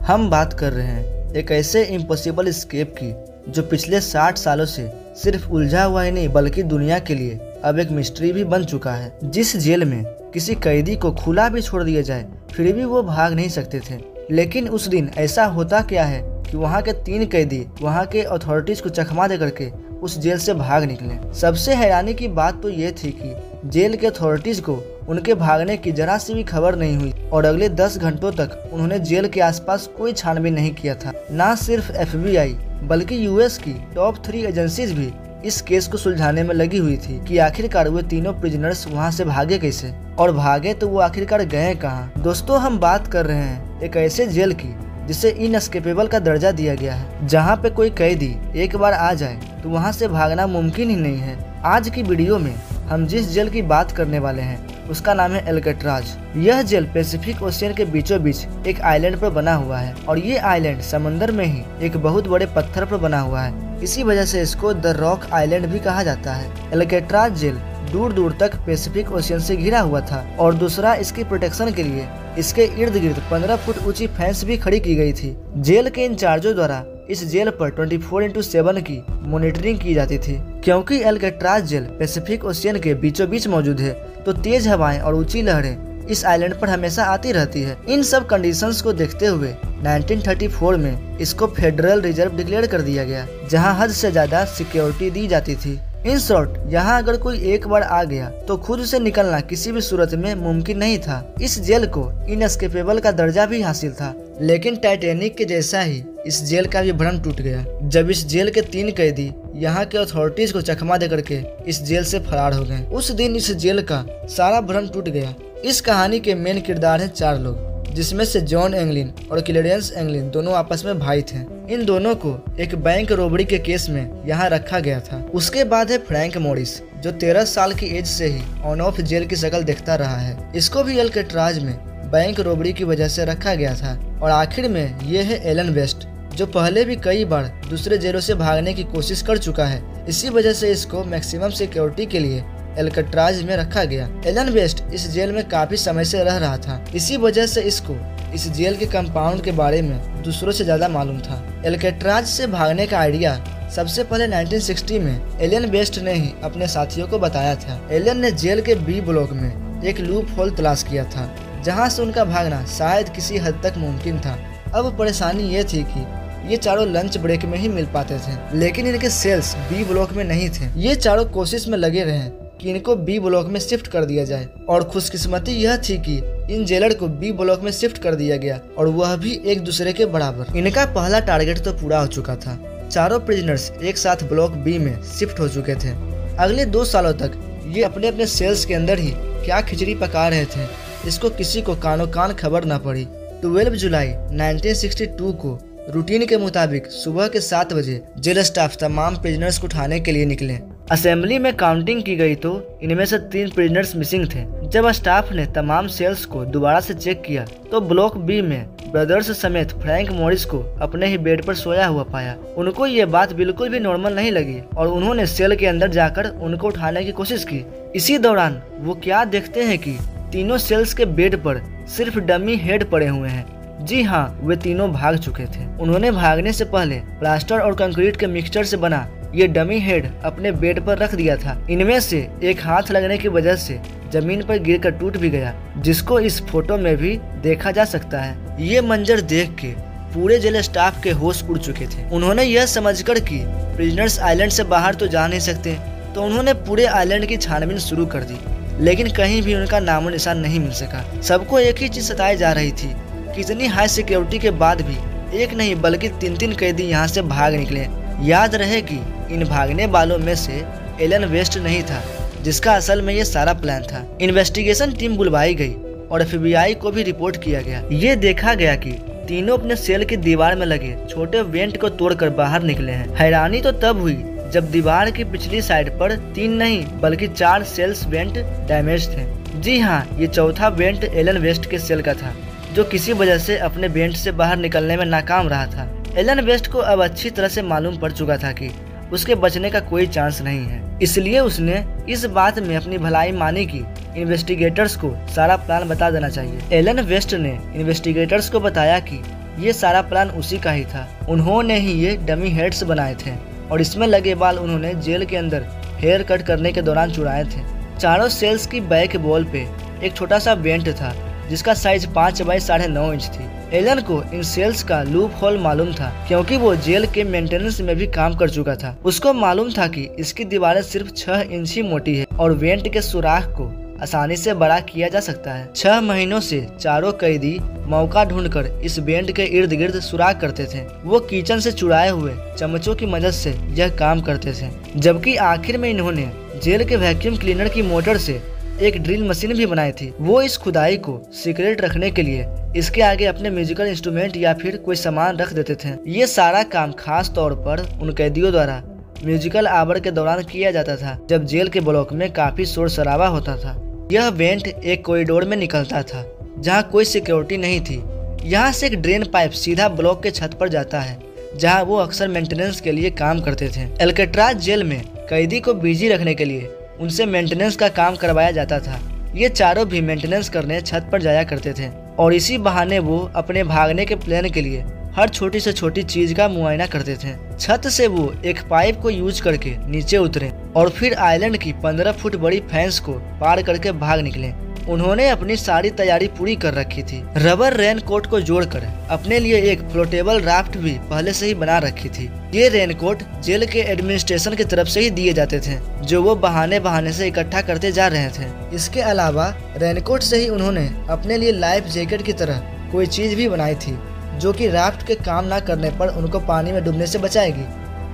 हम बात कर रहे हैं एक ऐसे इम्पॉसिबल एस्केप की जो पिछले 60 सालों से सिर्फ उलझा हुआ ही नहीं बल्कि दुनिया के लिए अब एक मिस्ट्री भी बन चुका है। जिस जेल में किसी कैदी को खुला भी छोड़ दिया जाए फिर भी वो भाग नहीं सकते थे, लेकिन उस दिन ऐसा होता क्या है कि वहाँ के 3 कैदी वहाँ के अथॉरिटीज को चकमा दे करके उस जेल से भाग निकले। सबसे हैरानी की बात तो ये थी कि जेल के अथॉरिटीज को उनके भागने की जरा सी भी खबर नहीं हुई और अगले 10 घंटों तक उन्होंने जेल के आसपास कोई छानबीन नहीं किया था। ना सिर्फ FBI बल्कि US की टॉप 3 एजेंसीज भी इस केस को सुलझाने में लगी हुई थी कि आखिरकार वो तीनों प्रिजनर्स वहां से भागे कैसे, और भागे तो वो आखिरकार गए कहाँ। दोस्तों, हम बात कर रहे हैं एक ऐसे जेल की जिसे इनएस्केपेबल का दर्जा दिया गया है, जहाँ पे कोई कैदी एक बार आ जाए तो वहाँ से भागना मुमकिन ही नहीं है। आज की वीडियो में हम जिस जेल की बात करने वाले हैं उसका नाम है एल्कट्राज। यह जेल पैसिफिक ओशियन के बीचों बीच एक आइलैंड पर बना हुआ है और ये आइलैंड समंदर में ही एक बहुत बड़े पत्थर पर बना हुआ है। इसी वजह से इसको द रॉक आइलैंड भी कहा जाता है। एल्कट्राज जेल दूर दूर तक पैसिफिक ओशियन से घिरा हुआ था और दूसरा इसकी प्रोटेक्शन के लिए इसके इर्द गिर्द 15 फुट ऊंची फेंस भी खड़ी की गई थी। जेल के इंचार्जों द्वारा इस जेल पर 24/7 की मॉनिटरिंग की जाती थी। क्योंकि एल्कट्राज जेल पैसिफिक ओशियन के बीचों बीच मौजूद है तो तेज हवाएं और ऊंची लहरें इस आइलैंड पर हमेशा आती रहती है। इन सब कंडीशंस को देखते हुए 1934 में इसको फेडरल रिजर्व डिक्लेयर कर दिया गया, जहां हद से ज्यादा सिक्योरिटी दी जाती थी। इन शॉर्ट, यहाँ अगर कोई एक बार आ गया तो खुद से निकलना किसी भी सूरत में मुमकिन नहीं था। इस जेल को इनएस्केपेबल का दर्जा भी हासिल था, लेकिन टाइटैनिक के जैसा ही इस जेल का भी भ्रम टूट गया जब इस जेल के 3 कैदी यहाँ के अथॉरिटीज को चकमा दे करके इस जेल से फरार हो गए। उस दिन इस जेल का सारा भ्रम टूट गया। इस कहानी के मेन किरदार हैं 4 लोग, जिसमें से जॉन एंगलिन और क्लेरेंस एंगलिन दोनों आपस में भाई थे। इन दोनों को एक बैंक रोबरी के केस में यहाँ रखा गया था। उसके बाद है फ्रैंक मॉरिस, जो 13 साल की एज से ही ऑन ऑफ जेल की शक्ल देखता रहा है। इसको भी एल्कट्राज में बैंक रोबरी की वजह से रखा गया था। और आखिर में ये है एलन वेस्ट, जो पहले भी कई बार दूसरे जेलों से भागने की कोशिश कर चुका है। इसी वजह से इसको मैक्सिमम सिक्योरिटी के लिए एल्कट्राज में रखा गया। एलन वेस्ट इस जेल में काफी समय से रह रहा था, इसी वजह से इसको इस जेल के कंपाउंड के बारे में दूसरों से ज्यादा मालूम था। एल्कट्राज से भागने का आइडिया सबसे पहले 1960 में एलन वेस्ट ने ही अपने साथियों को बताया था। एलन ने जेल के B ब्लॉक में एक लूप होल तलाश किया था, जहां से उनका भागना शायद किसी हद तक मुमकिन था। अब परेशानी ये थी कि ये चारों लंच ब्रेक में ही मिल पाते थे, लेकिन इनके सेल्स B ब्लॉक में नहीं थे। ये चारों कोशिश में लगे रहे कि इनको B ब्लॉक में शिफ्ट कर दिया जाए, और खुशकिस्मती यह थी कि इन जेलर को B ब्लॉक में शिफ्ट कर दिया गया, और वह भी एक दूसरे के बराबर। इनका पहला टारगेट तो पूरा हो चुका था। चारों प्रिजनर्स एक साथ ब्लॉक B में शिफ्ट हो चुके थे। अगले 2 सालों तक ये अपने अपने सेल्स के अंदर ही क्या खिचड़ी पका रहे थे, इसको किसी को कानो कान खबर न पड़ी। 12 जुलाई 1962 को रूटीन के मुताबिक सुबह के 7 बजे जेल स्टाफ तमाम प्रिजनर्स को उठाने के लिए निकले। असेंबली में काउंटिंग की गई तो इनमें से 3 प्रिजनर्स मिसिंग थे। जब स्टाफ ने तमाम सेल्स को दोबारा से चेक किया तो ब्लॉक B में ब्रदर्स समेत फ्रैंक मॉरिस को अपने ही बेड पर सोया हुआ पाया। उनको ये बात बिल्कुल भी नॉर्मल नहीं लगी और उन्होंने सेल के अंदर जाकर उनको उठाने की कोशिश की। इसी दौरान वो क्या देखते हैं कि तीनों सेल्स के बेड पर सिर्फ डमी हेड पड़े हुए हैं। जी हाँ, वे तीनों भाग चुके थे। उन्होंने भागने से पहले प्लास्टर और कंक्रीट के मिक्सचर से बना ये डमी हेड अपने बेड पर रख दिया था। इनमें से एक हाथ लगने की वजह से जमीन पर गिरकर टूट भी गया, जिसको इस फोटो में भी देखा जा सकता है। ये मंजर देख के पूरे जेल स्टाफ के होश उड़ चुके थे। उन्होंने यह समझकर कि प्रिजनर्स आइलैंड से बाहर तो जा नहीं सकते, तो उन्होंने पूरे आइलैंड की छानबीन शुरू कर दी, लेकिन कहीं भी उनका नामो निशान नहीं मिल सका। सबको एक ही चीज सताई जा रही थी कि इतनी हाई सिक्योरिटी के बाद भी एक नहीं बल्कि 3 कैदी यहाँ से भाग निकले। याद रहे कि इन भागने वालों में से एलन वेस्ट नहीं था, जिसका असल में ये सारा प्लान था। इन्वेस्टिगेशन टीम बुलवाई गई और FBI को भी रिपोर्ट किया गया। ये देखा गया कि तीनों अपने सेल की दीवार में लगे छोटे वेंट को तोड़कर बाहर निकले हैं। हैरानी तो तब हुई जब दीवार की पिछली साइड पर 3 नहीं बल्कि 4 सेल्स वेंट डैमेज थे। जी हाँ, ये चौथा वेंट एलन वेस्ट के सेल का था, जो किसी वजह से अपने वेंट से बाहर निकलने में नाकाम रहा था। एलन वेस्ट को अब अच्छी तरह से मालूम पड़ चुका था कि उसके बचने का कोई चांस नहीं है, इसलिए उसने इस बात में अपनी भलाई मानी कि इन्वेस्टिगेटर्स को सारा प्लान बता देना चाहिए। एलन वेस्ट ने इन्वेस्टिगेटर्स को बताया कि ये सारा प्लान उसी का ही था। उन्होंने ही ये डमी हेड्स बनाए थे और इसमें लगे बाल उन्होंने जेल के अंदर हेयर कट करने के दौरान चुराए थे। चारों सेल्स की बैक वॉल पे एक छोटा सा वेंट था जिसका साइज 5 बाई 9.5 इंच थी। एलन को इन सेल्स का लूप होल मालूम था क्योंकि वो जेल के मेंटेनेंस में भी काम कर चुका था। उसको मालूम था कि इसकी दीवारें सिर्फ 6 इंच ही मोटी है और वेंट के सुराख को आसानी से बड़ा किया जा सकता है। 6 महीनों से चारों कैदी मौका ढूंढकर इस वेंट के इर्द गिर्द सुराख करते थे। वो किचन से चुराए हुए चम्मचों की मदद से यह काम करते थे, जबकि आखिर में इन्होंने जेल के वैक्यूम क्लीनर की मोटर से एक ड्रिल मशीन भी बनाई थी। वो इस खुदाई को सीक्रेट रखने के लिए इसके आगे अपने म्यूजिकल इंस्ट्रूमेंट या फिर कोई सामान रख देते थे। ये सारा काम खास तौर पर उन कैदियों द्वारा म्यूजिकल आवर के दौरान किया जाता था जब जेल के ब्लॉक में काफी शोर शराबा होता था। यह वेंट एक कॉरिडोर में निकलता था जहाँ कोई सिक्योरिटी नहीं थी। यहाँ से एक ड्रेन पाइप सीधा ब्लॉक के छत पर जाता है जहाँ वो अक्सर मेंटेनेंस के लिए काम करते थे। एल्केट्राज जेल में कैदी को बिजी रखने के लिए उनसे मेंटेनेंस का काम करवाया जाता था। ये चारों भी मेंटेनेंस करने छत पर जाया करते थे और इसी बहाने वो अपने भागने के प्लान के लिए हर छोटी से छोटी चीज का मुआयना करते थे। छत से वो एक पाइप को यूज करके नीचे उतरे और फिर आइलैंड की 15 फुट बड़ी फेंस को पार करके भाग निकले। उन्होंने अपनी सारी तैयारी पूरी कर रखी थी। रबर रेन कोट को जोड़कर अपने लिए एक फ्लोटेबल राफ्ट भी पहले से ही बना रखी थी। ये रेनकोट जेल के एडमिनिस्ट्रेशन की तरफ से ही दिए जाते थे जो वो बहाने से इकट्ठा करते जा रहे थे। इसके अलावा रेनकोट से ही उन्होंने अपने लिए लाइफ जैकेट की तरह कोई चीज भी बनाई थी जो कि राफ्ट के काम न करने पर उनको पानी में डूबने से बचाएगी।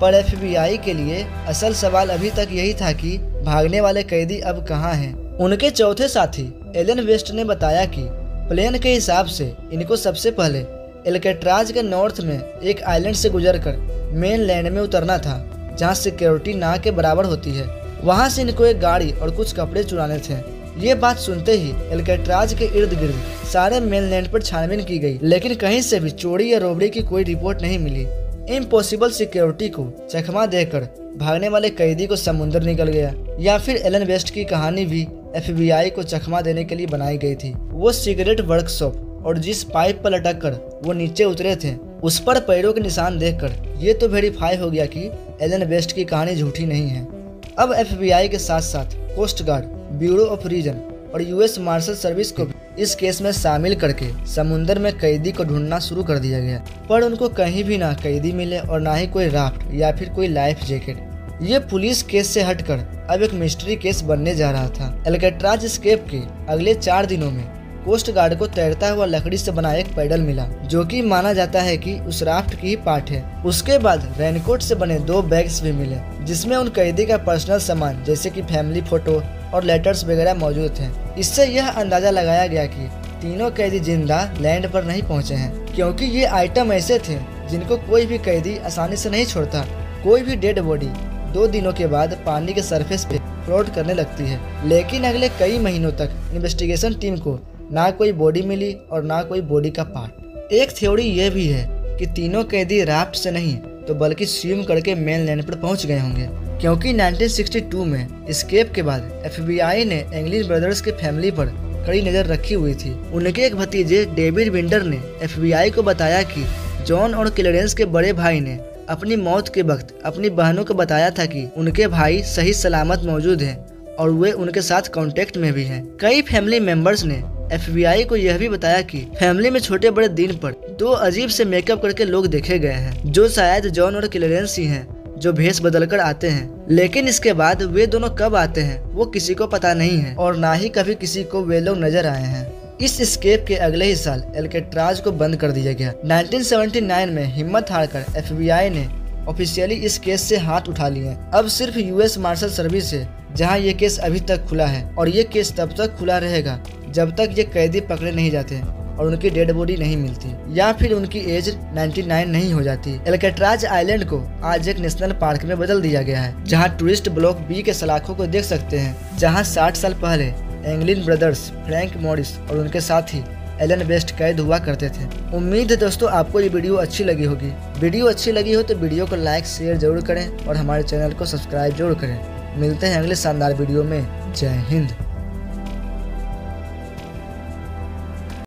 पर FBI के लिए असल सवाल अभी तक यही था कि भागने वाले कैदी अब कहाँ हैं। उनके चौथे साथी एलन वेस्ट ने बताया कि प्लान के हिसाब से इनको सबसे पहले एल्केट्राज के नॉर्थ में एक आइलैंड से गुजरकर मेन लैंड में उतरना था जहाँ सिक्योरिटी ना के बराबर होती है। वहाँ से इनको एक गाड़ी और कुछ कपड़े चुराने थे। ये बात सुनते ही एल्केट्राज के इर्द गिर्द सारे मेन लैंड पर छानबीन की गई, लेकिन कहीं से भी चोरी या रोबरी की कोई रिपोर्ट नहीं मिली। इम्पॉसिबल सिक्योरिटी को चकमा देकर भागने वाले कैदी को समुंदर निकल गया, या फिर एलन वेस्ट की कहानी भी FBI को चकमा देने के लिए बनाई गई थी। वो सिगरेट वर्कशॉप और जिस पाइप पर लटक कर वो नीचे उतरे थे उस पर पैरों के निशान देखकर ये तो वेरीफाई हो गया कि एलन वेस्ट की कहानी झूठी नहीं है। अब FBI के साथ साथ coast guard, bureau of reason और US मार्शल सर्विस को भी इस केस में शामिल करके समुंदर में कैदी को ढूंढना शुरू कर दिया गया, पर उनको कहीं भी ना कैदी मिले और ना ही कोई राफ्ट या फिर कोई लाइफ जैकेट। ये पुलिस केस से हटकर अब एक मिस्ट्री केस बनने जा रहा था। एल्केट्राज एस्केप के अगले 4 दिनों में कोस्ट गार्ड को तैरता हुआ लकड़ी से बना एक पैडल मिला जो कि माना जाता है कि उस राफ्ट की ही पार्ट है। उसके बाद रेनकोट से बने 2 बैग्स भी मिले जिसमें उन कैदी का पर्सनल सामान जैसे कि फैमिली फोटो और लेटर्स वगैरह मौजूद थे। इससे यह अंदाजा लगाया गया कि तीनों कैदी जिंदा लैंड पर नहीं पहुंचे हैं, क्योंकि ये आइटम ऐसे थे जिनको कोई भी कैदी आसानी से नहीं छोड़ता। कोई भी डेड बॉडी 2 दिनों के बाद पानी के सरफेस पे फ्लोट करने लगती है, लेकिन अगले कई महीनों तक इन्वेस्टिगेशन टीम को ना कोई बॉडी मिली और ना कोई बॉडी का पार्ट। एक थ्योरी ये भी है कि तीनों कैदी राफ्ट से नहीं तो बल्कि स्विम करके मेन लैंड पर पहुंच गए होंगे, क्योंकि 1962 में एस्केप के बाद FBI ने एंगलिन ब्रदर्स के फैमिली पर कड़ी नजर रखी हुई थी। उनके एक भतीजे डेविड विंडर ने FBI को बताया कि जॉन और क्लेरेंस के बड़े भाई ने अपनी मौत के वक्त अपनी बहनों को बताया था कि उनके भाई सही सलामत मौजूद हैं और वे उनके साथ कांटेक्ट में भी हैं। कई फैमिली मेंबर्स ने FBI को यह भी बताया कि फैमिली में छोटे बड़े दिन पर 2 अजीब से मेकअप करके लोग देखे गए हैं जो शायद जॉन और क्लेरेंस ही हैं जो भेष बदलकर आते हैं, लेकिन इसके बाद वे दोनों कब आते हैं वो किसी को पता नहीं है और ना ही कभी किसी को वे लोग नजर आए हैं। इस एस्केप के अगले ही साल एल्केट्राज को बंद कर दिया गया। 1979 में हिम्मत हारकर FBI ने ऑफिशियली इस केस से हाथ उठा लिए। अब सिर्फ US मार्शल सर्विस है जहां ये केस अभी तक खुला है और ये केस तब तक खुला रहेगा जब तक ये कैदी पकड़े नहीं जाते और उनकी डेड बॉडी नहीं मिलती या फिर उनकी एज 99 नहीं हो जाती। एल्केट्राज आइलैंड को आज एक नेशनल पार्क में बदल दिया गया है जहां टूरिस्ट ब्लॉक B के सलाखों को देख सकते हैं, जहां 60 साल पहले एंगलिन ब्रदर्स, फ्रैंक मॉरिस और उनके साथी एलन वेस्ट कैद हुआ करते थे। उम्मीद है दोस्तों आपको ये वीडियो अच्छी लगी होगी। वीडियो अच्छी लगी हो तो वीडियो को लाइक शेयर जरूर करें और हमारे चैनल को सब्सक्राइब जरूर करें। मिलते हैं अगले शानदार वीडियो में। जय हिंद।